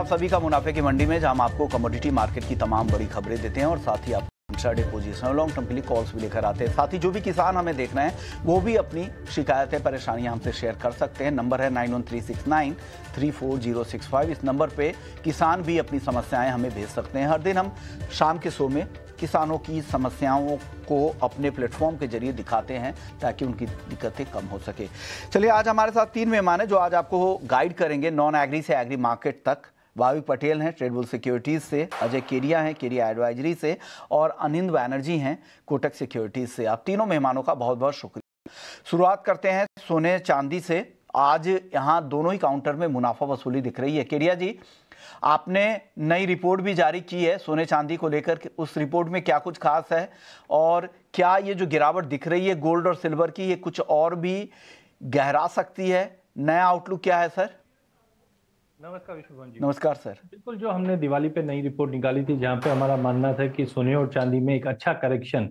आप सभी का मुनाफे की मंडी में, जहां हम आपको कमोडिटी मार्केट की तमाम बड़ी खबरें देते हैं और साथ ही आप इंट्राडे पोजीशन और लॉन्ग टर्म के लिए कॉल्स भी लेकर आते हैं। साथ ही जो भी किसान हमें देख रहे हैं वो भी अपनी शिकायतें, परेशानियां हमसे शेयर कर सकते हैं। नंबर है 9136934065। इस नंबर पे किसान भी अपनी समस्याएं हमें भेज सकते हैं। हर दिन हम शाम के शो में किसानों की समस्याओं को अपने प्लेटफॉर्म के जरिए दिखाते हैं ताकि उनकी दिक्कतें कम हो सके। चलिए, आज हमारे साथ 3 मेहमान हैं जो आज आपको गाइड करेंगे नॉन एग्री से एग्री मार्केट तक। भाविक पटेल हैं ट्रेडबुल सिक्योरिटीज से, अजय केरिया हैं केरिया एडवाइजरी से और अनिंद बैनर्जी हैं कोटक सिक्योरिटीज से। आप तीनों मेहमानों का बहुत बहुत शुक्रिया। शुरुआत करते हैं सोने चांदी से। आज यहाँ दोनों ही काउंटर में मुनाफा वसूली दिख रही है। केरिया जी, आपने नई रिपोर्ट भी जारी की है सोने चांदी को लेकर, उस रिपोर्ट में क्या कुछ खास है और क्या ये जो गिरावट दिख रही है गोल्ड और सिल्वर की, ये कुछ और भी गहरा सकती है? नया आउटलुक क्या है सर? नमस्कार विश्वभवन जी। नमस्कार सर। बिल्कुल, जो हमने दिवाली पे नई रिपोर्ट निकाली थी जहां पे हमारा मानना था कि सोने और चांदी में एक अच्छा करेक्शन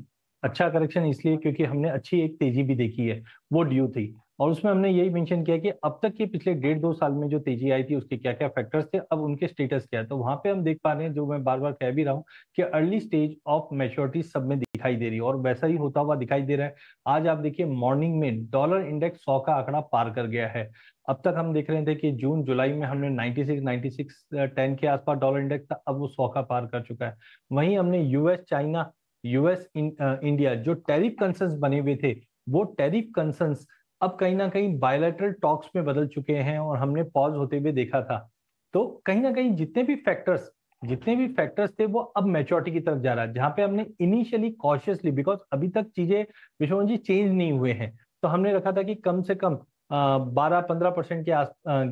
इसलिए क्योंकि हमने अच्छी एक तेजी भी देखी है, वो ड्यू थी। और उसमें हमने यही मेंशन किया कि अब तक के पिछले 1.5-2 साल में जो तेजी आई थी उसके क्या क्या फैक्टर्स थे, अब उनके स्टेटस क्या है। तो वहां पे हम देख पा रहे हैं, जो मैं बार बार कह भी रहा हूँ, कि अर्ली स्टेज ऑफ मैच्योरिटी सब में दिखाई दे रही है और वैसा ही होता हुआ दिखाई दे रहा है। आज आप देखिए मॉर्निंग में डॉलर इंडेक्स 100 का आंकड़ा पार कर गया है। अब तक हम देख रहे थे कि जून जुलाई में हमने 96 के आसपास डॉलर इंडेक्स था, अब वो 100 का पार कर चुका है। वहीं हमने यूएस चाइना, इंडिया जो टैरिफ कंसर्न्स बने हुए थे, वो टैरिफ कंसर्न्स अब कहीं ना कहीं बायलैटरल टॉक्स में बदल चुके हैं और हमने पॉज होते हुए देखा था। तो कहीं ना कहीं जितने भी फैक्टर्स थे वो अब मैच्योरिटी की तरफ जा रहा है, जहां पे हमने इनिशियली कॉशियसली, बिकॉज अभी तक चीजें विश्वनाथ जी चेंज नहीं हुए हैं, तो हमने रखा था कि कम से कम 12-15% के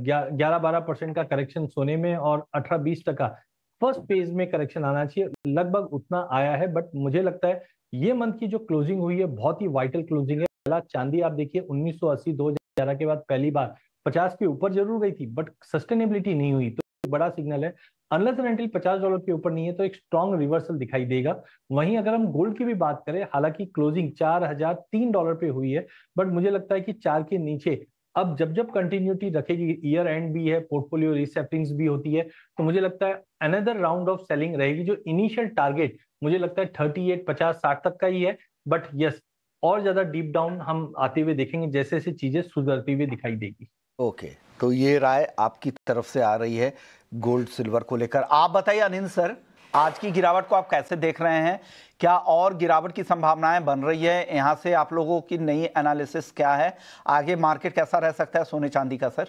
11-12% का करेक्शन सोने में और 18-20% फर्स्ट फेज में करेक्शन आना चाहिए। लगभग उतना आया है, बट मुझे लगता है ये मंथ की जो क्लोजिंग हुई है बहुत ही वाइटल क्लोजिंग है। पहला चांदी आप देखिए 1980-2011 के बाद पहली बार 50 के ऊपर जरूर गई थी, बट सस्टेनेबिलिटी नहीं हुई, तो बड़ा सिग्नल है। अनलेस एंड अनटिल $50 के ऊपर नहीं है तो एक स्ट्रॉन्ग रिवर्सल दिखाई देगा। वहीं अगर हम गोल्ड की भी बात करें, हालांकि क्लोजिंग $4003 पे हुई है, बट मुझे लगता है कि 4 के नीचे अब जब कंटिन्यूटी रखेगी, ईयर एंड भी है, पोर्टफोलियो रीसेटिंग्स भी होती है, तो मुझे लगता है अनदर राउंड ऑफ सेलिंग रहेगी। जो इनिशियल टारगेट मुझे लगता है 38, 50, 60 तक का ही है, बट यस, और ज्यादा डीप डाउन हम आते हुए देखेंगे जैसे जैसे चीजें सुधरती हुई दिखाई देगी। ओके, तो ये राय आपकी तरफ से आ रही है गोल्ड सिल्वर को लेकर। आप बताइए अनिल सर, आज की गिरावट को आप कैसे देख रहे हैं? क्या और गिरावट की संभावनाएं बन रही है? यहाँ से आप लोगों की नई एनालिसिस क्या है? आगे मार्केट कैसा रह सकता है सोने चांदी का सर?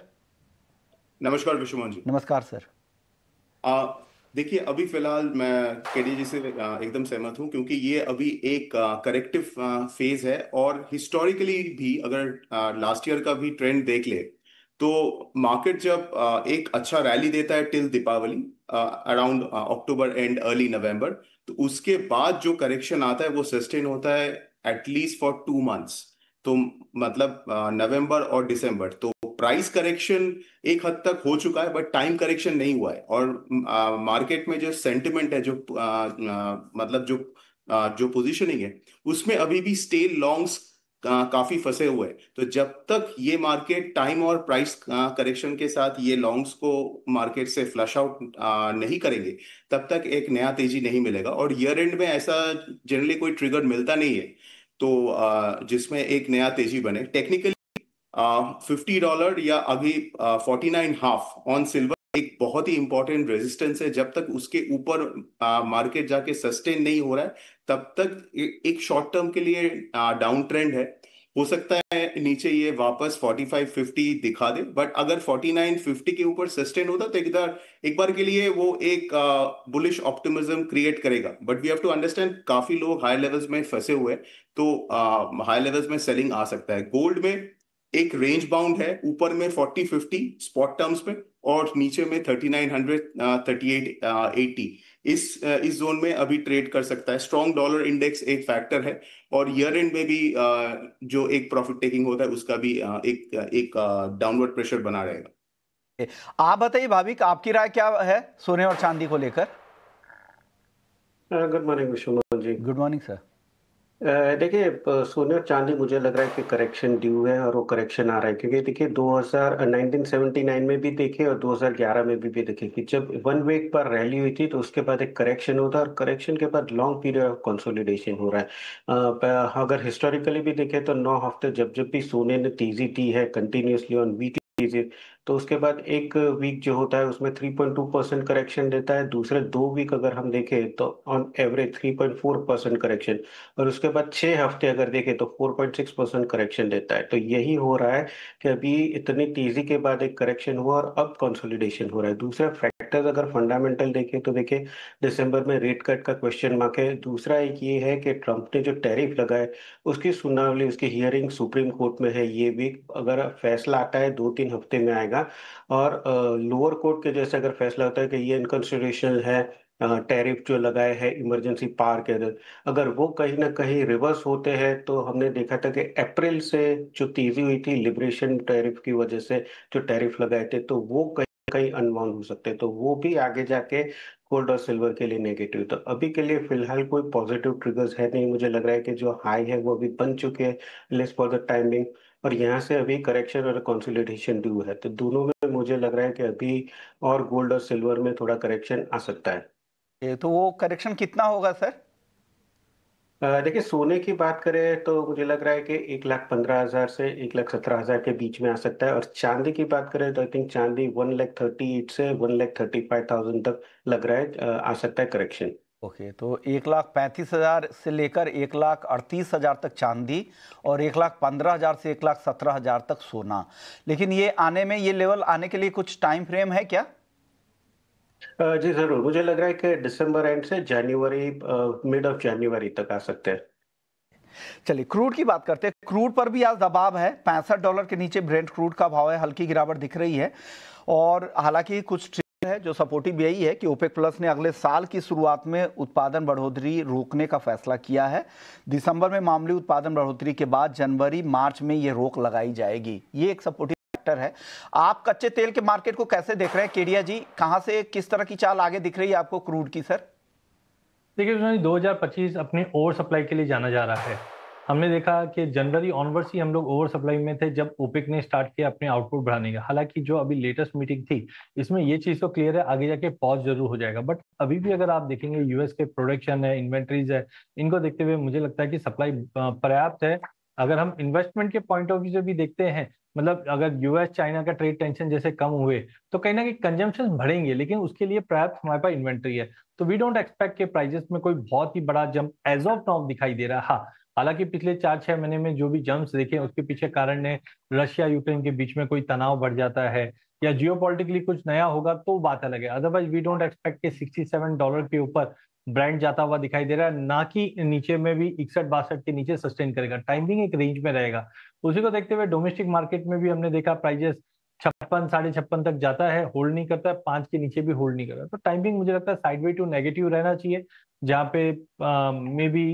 नमस्कार विश्वमोहन जी। नमस्कार सर। देखिए, अभी फिलहाल मैं केडी जी से एकदम सहमत हूं, क्योंकि ये अभी एक करेक्टिव फेज है। और हिस्टोरिकली भी अगर लास्ट ईयर का भी ट्रेंड देख ले तो मार्केट जब एक अच्छा रैली देता है till Deepavali, around October and early November, तो उसके बाद जो करेक्शन आता है वो सस्टेन होता है एटलीस्ट फॉर 2 मंथ्स। तो मतलब नवंबर और दिसंबर, तो प्राइस करेक्शन एक हद तक हो चुका है, बट टाइम करेक्शन नहीं हुआ है। और मार्केट में जो सेंटिमेंट है, जो मतलब जो पोजीशनिंग है, उसमें अभी भी स्टेल लॉन्ग्स काफी फंसे हुए हैं। तो जब तक ये मार्केट टाइम और प्राइस करेक्शन के साथ ये लॉन्ग्स को मार्केट से फ्लश आउट नहीं करेंगे, तब तक एक नया तेजी नहीं मिलेगा। और ईयर एंड में ऐसा जनरली कोई ट्रिगर मिलता नहीं है तो जिसमें एक नया तेजी बने। टेक्निकली $50 या अभी 49.5 ऑन सिल्वर एक बहुत ही इंपॉर्टेंट रेजिस्टेंस है। जब तक उसके ऊपर मार्केट जाके सस्टेन नहीं हो रहा है, तब तक एक शॉर्ट टर्म के लिए डाउन ट्रेंड है। हो सकता है नीचे ये वापस 45-50 दिखा दे, बट अगर 49-50 के ऊपर सस्टेन होता तो एक बार के लिए वो एक बुलिश ऑप्टिमिज्म क्रिएट करेगा। But we have to understand, काफी लोग हाई लेवल्स में फंसे हुए हैं, तो हाई लेवल्स में सेलिंग आ सकता है। गोल्ड में एक रेंज बाउंड है, ऊपर में 40-50 स्पॉट टर्म्स में और नीचे में 3900 3880। इस जोन में अभी ट्रेड कर सकता है। स्ट्रॉन्ग डॉलर इंडेक्स एक फैक्टर है, और ईयर एंड में भी जो एक प्रॉफिट टेकिंग होता है उसका भी एक डाउनवर्ड प्रेशर बना रहेगा। आप बताइए भाविक, आपकी राय क्या है सोने और चांदी को लेकर? Good morning Vishwanath ji. Good morning sir. देखिए, सोने और चांदी मुझे लग रहा है कि करेक्शन ड्यू है और वो करेक्शन आ रहा है, क्योंकि देखिए 1979 में भी देखे और 2011 में भी देखे कि जब वन वीक पर रैली हुई थी तो उसके बाद एक करेक्शन होता है और करेक्शन के बाद लॉन्ग पीरियड ऑफ कंसोलिडेशन हो रहा है। अगर हिस्टोरिकली भी देखे तो 9 हफ्ते जब जब भी सोने ने तेजी दी है कंटिन्यूसली ऑन वीकली, तो उसके बाद एक वीक जो होता है उसमें 3.2% करेक्शन देता है, दूसरे 2 वीक अगर हम देखें तो ऑन एवरेज 3.4% करेक्शन, और उसके बाद 6 हफ्ते अगर देखें तो 4.6% करेक्शन देता है। तो यही हो रहा है कि अभी इतनी तेजी के बाद एक करेक्शन हुआ और अब कंसोलिडेशन हो रहा है। दूसरा फैक्टर्स अगर फंडामेंटल देखें तो देखिए दिसंबर में रेट कट का क्वेश्चन मार्क है। दूसरा एक ये है कि ट्रंप ने जो टैरिफ लगाए उसकी सुनवाई, उसकी हियरिंग सुप्रीम कोर्ट में है ये वीक। अगर फैसला आता है 2-3 हफ्ते में आएगा, और लोअर कोर्ट के जैसे अगर फैसला होता है कि ये इनकॉन्स्टिट्यूशनल है, टैरिफ जो लगाए हैं इमरजेंसी पावर के अंदर, अगर वो कहीं ना कहीं रिवर्स होते हैं तो हमने देखा था कि अप्रैल से जो तेजी हुई थी लिबरेशन टैरिफ की वजह से जो टैरिफ लगाए थे, तो वो कहीं कहीं अनवाउंड हो सकते हैं, तो वो भी आगे जाके गोल्ड और सिल्वर के लिए नेगेटिव। तो अभी के लिए फिलहाल कोई पॉजिटिव ट्रिगर्स है नहीं। मुझे लग रहा है कि जो हाई है वो अभी बन चुके हैं लेस फॉर द टाइमिंग, और यहाँ से अभी करेक्शन और कंसोलिडेशन ड्यू है। तो दोनों में मुझे लग रहा है कि अभी और गोल्ड और सिल्वर में थोड़ा करेक्शन आ सकता है। तो वो करेक्शन कितना होगा सर? देखिए, सोने की बात करें तो मुझे लग रहा है कि 1,15,000 से 1,17,000 के बीच में आ सकता है, और चांदी की बात करें तो आई थिंक चांदी 1,38 से 1,35,000 तक लग रहा है आ सकता है करेक्शन। ओके, तो 1,35,000 से लेकर 1,38,000 तक चांदी और 1,15,000 से 1,17,000 तक सोना। लेकिन ये आने में, ये लेवल आने के लिए कुछ टाइम फ्रेम है क्या? जी जरूर, मुझे लग रहा है कि दिसंबर एंड से जनवरी, मिड ऑफ जनवरी तक आ सकते हैं। चलिए क्रूड की बात करते हैं। क्रूड पर भी आज दबाव है, $65 के नीचे ब्रेंट क्रूड का भाव है, हल्की गिरावट दिख रही है। और हालांकि कुछ ट्रेंड है जो सपोर्टिव यही है कि ओपेक प्लस ने अगले साल की शुरुआत में उत्पादन बढ़ोतरी रोकने का फैसला किया है। दिसंबर में मामूली उत्पादन बढ़ोतरी के बाद जनवरी मार्च में ये रोक लगाई जाएगी। ये एक सपोर्टिव फैक्टर है। आप कच्चे तेल के मार्केट को कैसे देख रहे हैं केडिया जी? कहां से किस तरह की चाल आगे दिख रही है आपको क्रूड की सर? देखिए 2025 अपने ओवर सप्लाई के लिए जाना जा रहा है। हमने देखा कि जनवरी ऑनवर्ड्स ही हम लोग ओवर सप्लाई में थे जब ओपेक ने स्टार्ट किया अपने आउटपुट बढ़ाने का। हालांकि जो अभी लेटेस्ट मीटिंग थी इसमें ये चीज तो क्लियर है, आगे जाके पॉज जरूर हो जाएगा, बट अभी भी अगर आप देखेंगे यूएस के प्रोडक्शन है, इन्वेंट्रीज है, इनको देखते हुए मुझे लगता है कि सप्लाई पर्याप्त है। अगर हम इन्वेस्टमेंट के पॉइंट ऑफ व्यू से भी देखते हैं, मतलब अगर यूएस चाइना का ट्रेड टेंशन जैसे कम हुए तो कहीं ना कहीं कंजम्पशन बढ़ेंगे, लेकिन उसके लिए पर्याप्त हमारे पास इन्वेंट्री है। तो वी डोंट एक्सपेक्ट के प्राइजेस में कोई बहुत ही बड़ा जंप एज ऑफ नाउ दिखाई दे रहा है। हाँ, हालांकि पिछले 4-6 महीने में जो भी जंप्स देखे उसके पीछे कारण ने रशिया यूक्रेन के बीच में कोई तनाव बढ़ जाता है या जियोपॉलिटिकली कुछ नया होगा तो बात अलग है। अदरवाइज वी डोंट एक्सपेक्ट के $67 के ऊपर ब्रांड जाता हुआ दिखाई दे रहा है, ना कि नीचे में भी 61-62 के नीचे सस्टेन करेगा। टाइमिंग एक रेंज में रहेगा। उसी को देखते हुए डोमेस्टिक मार्केट में भी हमने देखा प्राइजेस 56, 56.5 तक जाता है, होल्ड नहीं करता है, 5 के नीचे भी होल्ड नहीं करता। तो टाइमिंग मुझे लगता है साइडवे टू नेगेटिव रहना चाहिए, जहाँ पे मे बी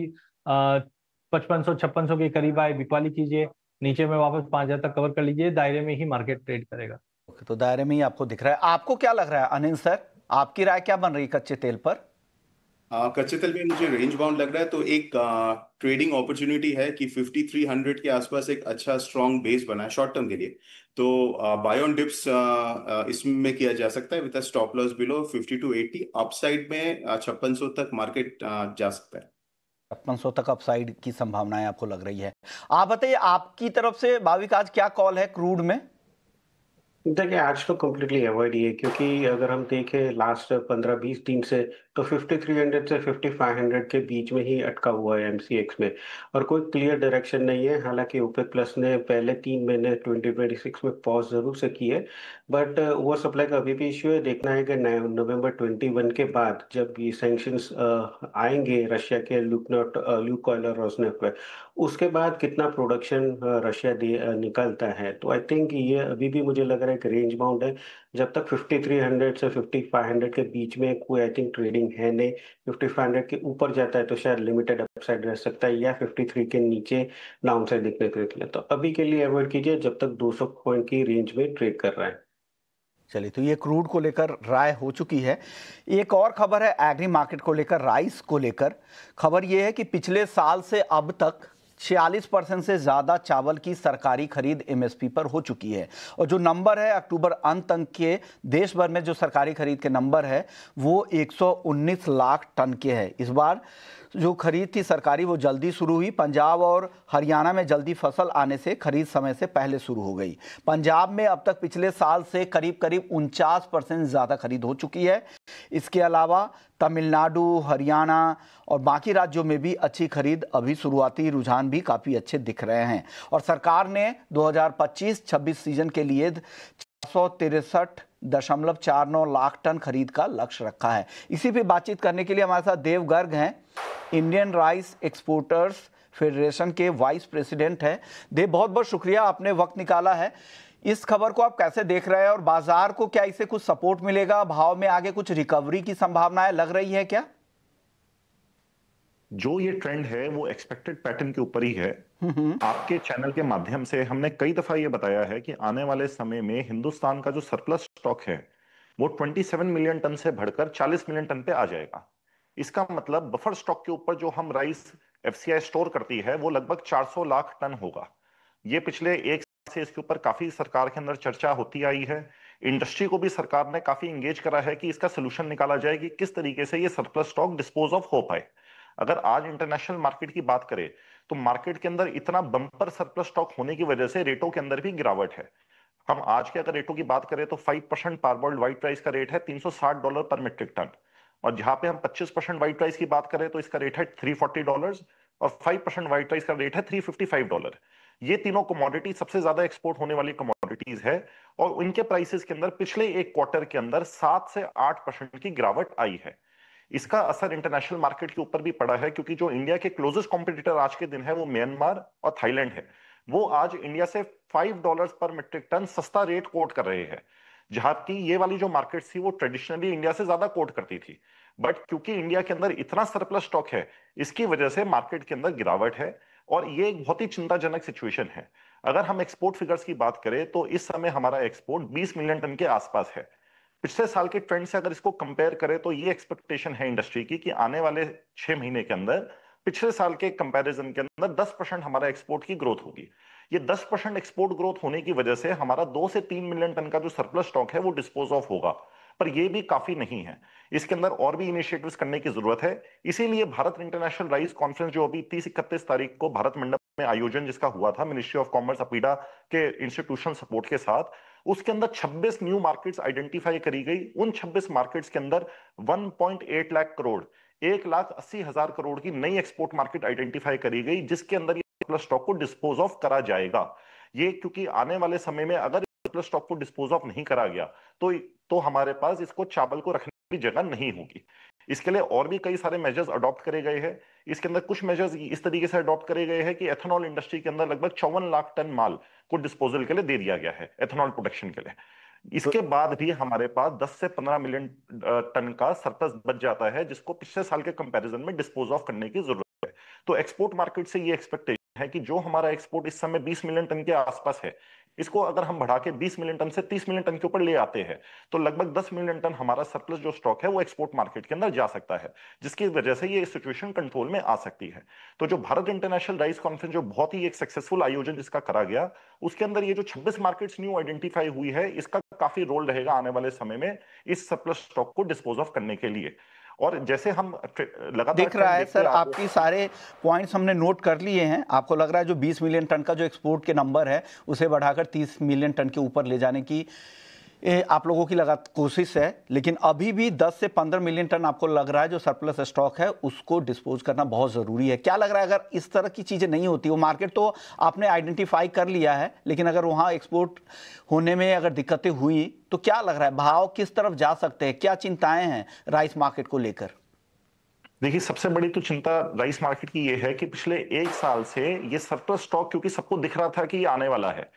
5500 5600 के करीब आए बिकवाली कीजिए, नीचे में वापस 5,000 तक कवर कर लीजिए, दायरे में ही मार्केट ट्रेड करेगा। तो दायरे में ही आपको दिख रहा है। आपको क्या लग रहा है अनिल सर, आपकी राय क्या बन रही है कच्चे तेल पर? कच्चे तेल में मुझे रेंज बाउंड लग रहा है, तो एक ट्रेडिंग अपॉर्चुनिटी है कि 5300 के आसपास एक अच्छा स्ट्रॉन्ग बेस बना है शॉर्ट टर्म के लिए। तो बाय ऑन डिप्स इसमें किया जा सकता है with stop loss below 50 to 80। Upside में 5600 तक मार्केट जा सकता है। 5600 तक अपसाइड की संभावनाएं आपको लग रही है। आप बताइए आपकी तरफ से भाविक आज क्या कॉल है क्रूड में? देखिए, आज तो कम्प्लीटली अवॉइड ही है, क्योंकि अगर हम देखें लास्ट 15-20 दिन से तो 5300 से 5500 के बीच में ही अटका हुआ है एमसीएक्स में, और कोई क्लियर डायरेक्शन नहीं है। हालांकि ओपेक प्लस ने पहले 3 महीने 2026 में पॉज जरूर से की है, बट ओवर सप्लाई का अभी भी इश्यू है। देखना है कि नवंबर 21 के बाद जब ये सैंक्शंस आएंगे रशिया के ल्यूक ऑयल और रोसनेफ्ट पे, उसके बाद कितना प्रोडक्शन रशिया निकालता है। तो आई थिंक ये अभी भी मुझे लग रहा है कि रेंज बाउंड है। जब तक 5300 से 5500 के बीच में कोई आई थिंक ट्रेडिंग है नहीं। 5500 के ऊपर जाता है तो शायद लिमिटेड अपसाइड रह सकता है, या 53 के नीचे डाउन साइड देखने को मिले। तो अभी के लिए अवॉइड कीजिए जब तक 200 पॉइंट की रेंज में ट्रेड कर रहा है। चलिए, तो ये क्रूड को लेकर राय हो चुकी है। एक और खबर है एग्री मार्केट को लेकर, राइस को लेकर। खबर ये है कि पिछले साल से अब तक 46% से ज़्यादा चावल की सरकारी खरीद एमएसपी पर हो चुकी है। और जो नंबर है अक्टूबर अंत तक के देश भर में जो सरकारी खरीद के नंबर है वो 119 लाख टन के हैं। इस बार जो खरीद थी सरकारी वो जल्दी शुरू हुई। पंजाब और हरियाणा में जल्दी फसल आने से खरीद समय से पहले शुरू हो गई। पंजाब में अब तक पिछले साल से करीब करीब 49% ज़्यादा खरीद हो चुकी है। इसके अलावा तमिलनाडु, हरियाणा और बाकी राज्यों में भी अच्छी खरीद, अभी शुरुआती रुझान भी काफ़ी अच्छे दिख रहे हैं। और सरकार ने 2025-26 सीजन के लिए 463.49 लाख टन खरीद का लक्ष्य रखा है। इसी पे बातचीत करने के लिए हमारे साथ देव गर्ग हैं, इंडियन राइस एक्सपोर्टर्स फेडरेशन के वाइस प्रेसिडेंट हैं। देव, बहुत बहुत शुक्रिया, आपने वक्त निकाला है। इस खबर को आप कैसे देख रहे हैं और बाजार को क्या इससे कुछ सपोर्ट मिलेगा? भाव में आगे कुछ रिकवरी की संभावनाएं लग रही है क्या? जो ये ट्रेंड है वो एक्सपेक्टेड पैटर्न के ऊपर ही है। आपके चैनल के माध्यम से हमने कई दफा ये बताया है कि आने वाले समय में हिंदुस्तान का जो सरप्लस स्टॉक है वो 27 मिलियन टन से बढ़कर 40 मिलियन टन पे आ जाएगा। इसका मतलब बफर स्टॉक के ऊपर जो हम राइस एफसीआई स्टोर करती है वो लगभग 400 लाख टन होगा। ये पिछले एक साल से इसके ऊपर काफी सरकार के अंदर चर्चा होती आई है। इंडस्ट्री को भी सरकार ने काफी इंगेज करा है कि इसका सोल्यूशन निकाला जाए कि किस तरीके से ये सरप्लस स्टॉक डिस्पोज ऑफ हो पाए। अगर आज इंटरनेशनल मार्केट की बात करें तो मार्केट के अंदर इतना बम्पर सरप्लस स्टॉक होने की वजह से रेटों के अंदर भी गिरावट है। हम आज के अगर रेटों की बात करें तो 5% पार्बोइल्ड व्हाइट राइस का रेट है $360 पर मीट्रिक टन, और जहां पे हम 25% व्हाइट राइस की बात करें तो इसका रेट है $340 और 5% व्हाइट राइस का रेट है $355। ये तीनों कमोडिटी सबसे ज्यादा एक्सपोर्ट होने वाली कमोडिटीज है और उनके प्राइसेस के अंदर पिछले एक क्वार्टर के अंदर 7 से 8% की गिरावट आई है। इसका असर इंटरनेशनल मार्केट के ऊपर भी पड़ा है क्योंकि जो इंडिया के क्लोजेस्ट कॉम्पिटिटर आज के दिन है वो म्यांमार और थाईलैंड है। वो आज इंडिया से $5 पर मीट्रिक टन सस्ता रेट कोट कर रहे हैं, जहां की ये वाली जो मार्केट थी वो ट्रेडिशनली इंडिया से ज्यादा कोट करती थी। बट क्योंकि इंडिया के अंदर इतना सरप्लस स्टॉक है, इसकी वजह से मार्केट के अंदर गिरावट है और ये एक बहुत ही चिंताजनक सिचुएशन है। अगर हम एक्सपोर्ट फिगर्स की बात करें तो इस समय हमारा एक्सपोर्ट 20 मिलियन टन के आसपास है। पिछले साल के ट्रेंड से अगर इसको कंपेयर करें तो ये एक्सपेक्टेशन है इंडस्ट्री की कि आने वाले 6 महीने के अंदर पिछले साल के कंपैरिजन के अंदर 10% हमारा एक्सपोर्ट की ग्रोथ होगी। ये 10% एक्सपोर्ट ग्रोथ होने की वजह से हमारा 2 से 3 मिलियन टन का जो सरप्लस स्टॉक है वो डिस्पोज ऑफ होगा, पर ये भी काफी नहीं है। इसके अंदर और भी इनिशिएटिव्स करने की जरूरत है। इसीलिए भारत इंटरनेशनल राइस कॉन्फ्रेंस जो अभी 30-31 तारीख को भारत मंडप में आयोजन जिसका हुआ था मिनिस्ट्री ऑफ कॉमर्स अपीडा के इंस्टीट्यूशन सपोर्ट के साथ, उसके अंदर 26 न्यू मार्केट्स आइडेंटिफाई करी गई। उन 26 मार्केट्स के अंदर 1.8 लाख करोड़ 1,80,000 करोड़ की नई एक्सपोर्ट मार्केट आइडेंटिफाई करी गई, जिसके अंदर ये सरप्लस स्टॉक को डिस्पोज ऑफ करा जाएगा। ये क्योंकि आने वाले समय में अगर सरप्लस स्टॉक को डिस्पोज ऑफ नहीं करा गया तो हमारे पास इसको चावल को रखने की जगह नहीं होगी। इसके लिए और भी कई सारे मेजर्स अडॉप्ट करे गए हैं। इसके अंदर कुछ मेजर्स इस तरीके से अडॉप्ट करे गए हैं कि एथेनॉल इंडस्ट्री के अंदर लगभग 54 लाख टन माल को डिस्पोजल के लिए दे दिया गया है, एथेनॉल प्रोडक्शन के लिए। इसके बाद भी हमारे पास 10 से 15 मिलियन टन का सरप्लस बच जाता है, जिसको पिछले साल के कंपैरिजन में डिस्पोज ऑफ करने की जरूरत है। तो एक्सपोर्ट मार्केट से ये एक्सपेक्टेशन है कि जो हमारा एक्सपोर्ट इस समय 20 मिलियन टन के आसपास है, इसको अगर हम बढ़ा के 20 मिलियन टन से 30 मिलियन टन के ऊपर ले आते हैं तो लगभग 10 मिलियन टन हमारा सरप्लस जो स्टॉक है वो एक्सपोर्ट मार्केट के अंदर जा सकता है, जिसकी वजह से ये सिचुएशन कंट्रोल में आ सकती है। तो जो भारत इंटरनेशनल राइस कॉन्फ्रेंस जो बहुत ही एक सक्सेसफुल आयोजन जिसका करा गया, उसके अंदर ये जो 26 मार्केट्स न्यू आइडेंटिफाई हुई है, इसका काफी रोल रहेगा आने वाले समय में इस सरप्लस स्टॉक को डिस्पोज ऑफ करने के लिए। और जैसे हम लगातार दिख रहा है सर, आपकी सारे पॉइंट्स हमने नोट कर लिए हैं। आपको लग रहा है जो 20 मिलियन टन का जो एक्सपोर्ट के नंबर है उसे बढ़ाकर 30 मिलियन टन के ऊपर ले जाने की आप लोगों की कोशिश है, लेकिन अभी भी 10 से 15 मिलियन टन आपको लग रहा है जो सरप्लस स्टॉक है उसको डिस्पोज करना बहुत ज़रूरी है। क्या लग रहा है अगर इस तरह की चीज़ें नहीं होती, वो मार्केट तो आपने आइडेंटिफाई कर लिया है, लेकिन अगर वहाँ एक्सपोर्ट होने में अगर दिक्कतें हुई तो क्या लग रहा है भाव किस तरफ जा सकते हैं? क्या चिंताएं हैं राइस मार्केट को लेकर? देखिए, सबसे बड़ी तो चिंता राइस मार्केट की ये है कि पिछले एक साल से ये सरप्लस स्टॉक क्योंकि सबको दिख रहा था कि ये आने वाला है,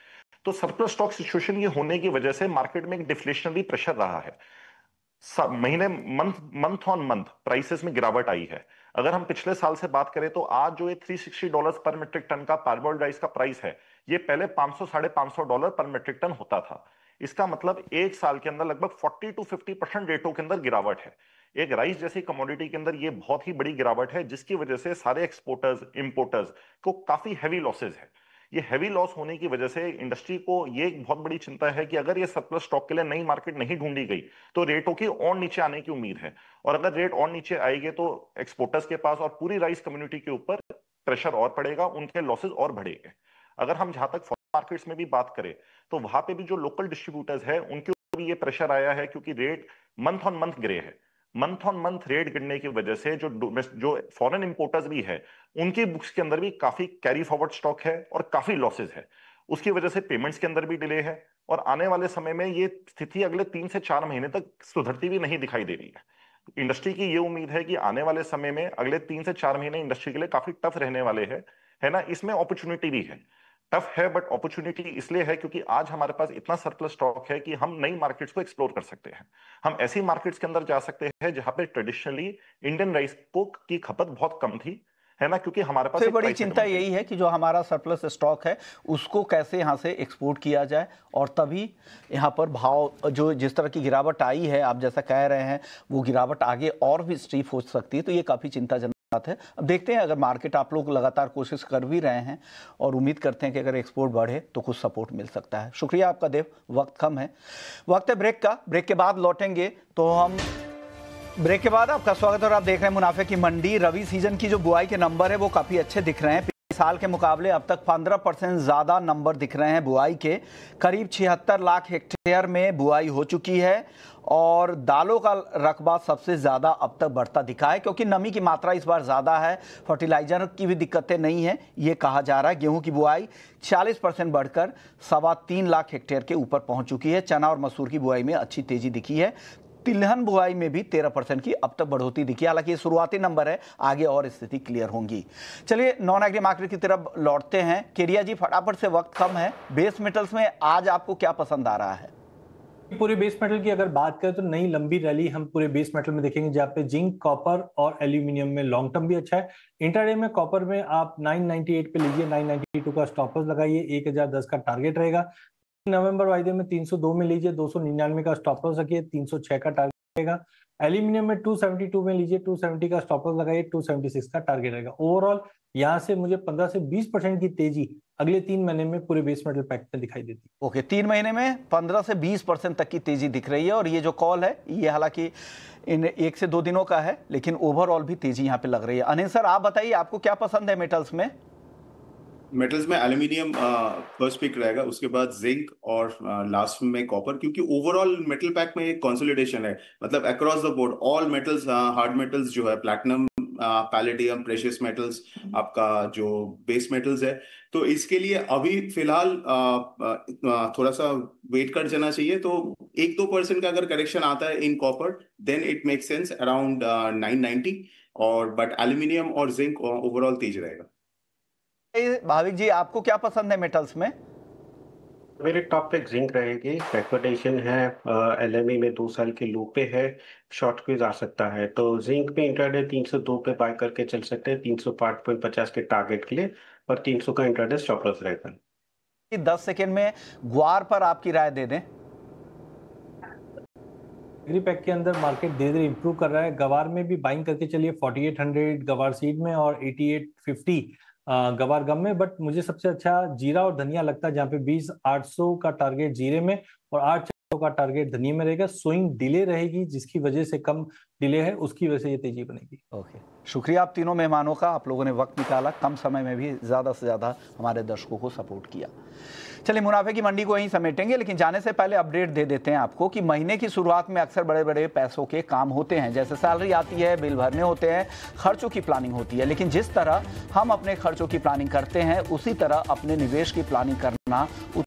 तो सरप्लस स्टॉक सिचुएशन ये होने की वजह से मार्केट में एक डिफ्लेशनरी प्रेशर रहा है। महीने मंथ ऑन मंथ प्राइसेस में गिरावट आई है। अगर हम पिछले साल से बात करें तो आज जो ये $360 पर मीट्रिक टन का पार्बोइल्ड राइस का प्राइस है, ये पहले $500-550 पर मीट्रिक टन होता था। इसका मतलब एक साल के अंदर लगभग 40 to 50% रेटों के अंदर गिरावट है। एक राइस जैसी कमोडिटी के अंदर ये बहुत ही बड़ी गिरावट है, जिसकी वजह से सारे एक्सपोर्टर्स इंपोर्टर्स को काफी हैवी लॉसेज है। ये हैवी लॉस होने की वजह से इंडस्ट्री को ये एक बहुत बड़ी चिंता है कि अगर ये सरप्लस स्टॉक के लिए नई मार्केट नहीं ढूंढी गई तो रेटों की और नीचे आने की उम्मीद है, और अगर रेट और नीचे आएंगे तो एक्सपोर्टर्स के पास और पूरी राइस कम्युनिटी के ऊपर प्रेशर और पड़ेगा, उनके लॉसेज और बढ़ेंगे। अगर हम जहां तक फॉरेन मार्केट्स में भी बात करें तो वहां पे भी जो लोकल डिस्ट्रीब्यूटर्स है उनके ऊपर भी ये प्रेशर आया है, क्योंकि रेट मंथ ऑन मंथ गिरे है। मंथ ऑन मंथ रेट गिरने की वजह से जो फॉरेन इंपोर्टर्स भी है उनकी बुक्स के अंदर भी काफी कैरी फॉरवर्ड स्टॉक है और काफी लॉसेज है। उसकी वजह से पेमेंट्स के अंदर भी डिले है, और आने वाले समय में ये स्थिति अगले 3 से 4 महीने तक सुधरती भी नहीं दिखाई दे रही है। इंडस्ट्री की ये उम्मीद है कि आने वाले समय में अगले 3 से 4 महीने इंडस्ट्री के लिए काफी टफ रहने वाले हैं, है ना। इसमें अपॉर्चुनिटी भी है, टफ है बट अपॉर्चुनिटी इसलिए है क्योंकि आज हमारे पास इतना सरप्लस स्टॉक है कि हम नई मार्केट्स को एक्सप्लोर कर सकते हैं। हम ऐसी मार्केट्स के अंदर जा सकते हैं जहां पे ट्रेडिशनली इंडियन राइस की खपत बहुत कम थी, है ना, क्योंकि हमारे पास सबसे बड़ी चिंता यही है कि जो हमारा सरप्लस स्टॉक है उसको कैसे यहाँ से एक्सपोर्ट किया जाए, और तभी यहाँ पर भाव जो जिस तरह की गिरावट आई है, आप जैसा कह रहे हैं, वो गिरावट आगे और भी स्टीप हो सकती है। तो ये काफ़ी चिंताजनक बात है। अब देखते हैं, अगर मार्केट, आप लोग लगातार कोशिश कर भी रहे हैं और उम्मीद करते हैं कि अगर एक्सपोर्ट बढ़े तो कुछ सपोर्ट मिल सकता है। शुक्रिया आपका देव, वक्त कम है, वक्त है ब्रेक का। ब्रेक के बाद लौटेंगे तो हम ब्रेक के बाद आपका स्वागत है और आप देख रहे हैं मुनाफे की मंडी। रबी सीजन की जो बुआई के नंबर है वो काफ़ी अच्छे दिख रहे हैं। पिछले साल के मुकाबले अब तक 15% ज़्यादा नंबर दिख रहे हैं बुआई के। करीब 76 लाख हेक्टेयर में बुआई हो चुकी है और दालों का रकबा सबसे ज़्यादा अब तक बढ़ता दिखा है, क्योंकि नमी की मात्रा इस बार ज़्यादा है। फर्टिलाइजर की भी दिक्कतें नहीं हैं, ये कहा जा रहा है। गेहूं की बुआई 40% बढ़कर 3.25 लाख हेक्टेयर के ऊपर पहुंच चुकी है। चना और मसूर की बुआई में अच्छी तेज़ी दिखी है। तिलहन बुआई में भी 13% की अब तक बढ़ोतरी दिखी। हालांकि ये शुरुआती नंबर है, आगे और स्थिति क्लियर होंगी। चलिए नॉन एग्री मार्केट की तरफ लौटते हैं। केडिया जी, फटाफट से, वक्त कम है। बेस मेटल्स में आज आपको क्या पसंद आ रहा है? पूरे बेस मेटल की अगर बात करें तो नई लंबी रैली हम पूरे बेस मेटल में देखेंगे, जहाँ पे जिंक, कॉपर और एल्यूमिनियम में लॉन्ग टर्म भी अच्छा है। इंट्राडे में कॉपर में आप 998 पे लीजिए, 992 का स्टॉप लॉस लगाइए, 1010 का टारगेट रहेगा। नवंबर वायदे में 302 में लीजिए, 299 का स्टॉप लॉस रखिए, 306 का टारगेट रहेगा। एल्यूमिनियम में 272 में लीजिए, 270 का स्टॉप लॉस लगाइए, 276 का टारगेट रहेगा। ओवरऑल यहाँ से मुझे 15 से 20% की तेजी अगले 3 महीने में पूरे बेस मेटल पैक में दिखाई देती है। ओके, 3 महीने में 15 से 20% तक की तेजी दिख रही है। और ये जो कॉल है ये हालांकि इन 1 से 2 दिनों का है, लेकिन ओवरऑल भी तेजी यहाँ पे लग रही है। अनिल सर, आप बताइए, आपको क्या पसंद है मेटल्स में? मेटल्स में एल्यूमिनियम फर्स्ट पिक रहेगा, उसके बाद जिंक और लास्ट में कॉपर, क्योंकि ओवरऑल मेटल पैक में एक कंसोलिडेशन है, मतलब across the board all metals, hard metals जो है, प्लैटिनम, पैलेडियम, प्रेशियस मेटल्स, आपका जो बेस मेटल्स है, तो इसके लिए अभी फिलहाल थोड़ा सा वेट कर जाना चाहिए। तो 1-2% का अगर करेक्शन आता है in copper, then it make sense around 990, और बट एल्यूमिनियम और जिंक ओवरऑल तेज रहेगा। भाविक जी, आपको क्या पसंद है मेटल्स में? मेरे टॉप पे जिंक रहेगी, बैकवर्डेशन है, एलएमई में 2 साल की लो पे है, शॉर्ट क्विज आ सकता है। तो जिंक पे इंट्राडे 302 पे बाय करके चल सकते हैं, 305.50 के टारगेट के लिए, और 300 का इंट्राडे स्टॉप लॉस रहेगा। 10 सेकेंड में ग्वार पर आपकी राय दे दें। एग्री पैक के अंदर मार्केट धीरे धीरे इंप्रूव कर रहा है। गवार में भी बाइंग करके चलिए, 4800 गवार सीड में और 8850 गवार गम में। बट मुझे सबसे अच्छा जीरा और धनिया लगता है, जहाँ पे 20,800 का टारगेट जीरे में और 8,400 का टारगेट धनिया में रहेगा। स्विंग डिले रहेगी, जिसकी वजह से कम डिले है, उसकी वजह से ये तेजी बनेगी। ओके, शुक्रिया आप तीनों मेहमानों का, आप लोगों ने वक्त निकाला, कम समय में भी ज़्यादा से ज़्यादा हमारे दर्शकों को सपोर्ट किया। चलिए मुनाफे की मंडी को यहीं समेटेंगे, लेकिन जाने से पहले अपडेट दे देते हैं आपको कि महीने की शुरुआत में अक्सर बड़े बड़े पैसों के काम होते हैं, जैसे सैलरी आती है, बिल भरने होते हैं, खर्चों की प्लानिंग होती है। लेकिन जिस तरह हम अपने खर्चों की प्लानिंग करते हैं, उसी तरह अपने निवेश की प्लानिंग करना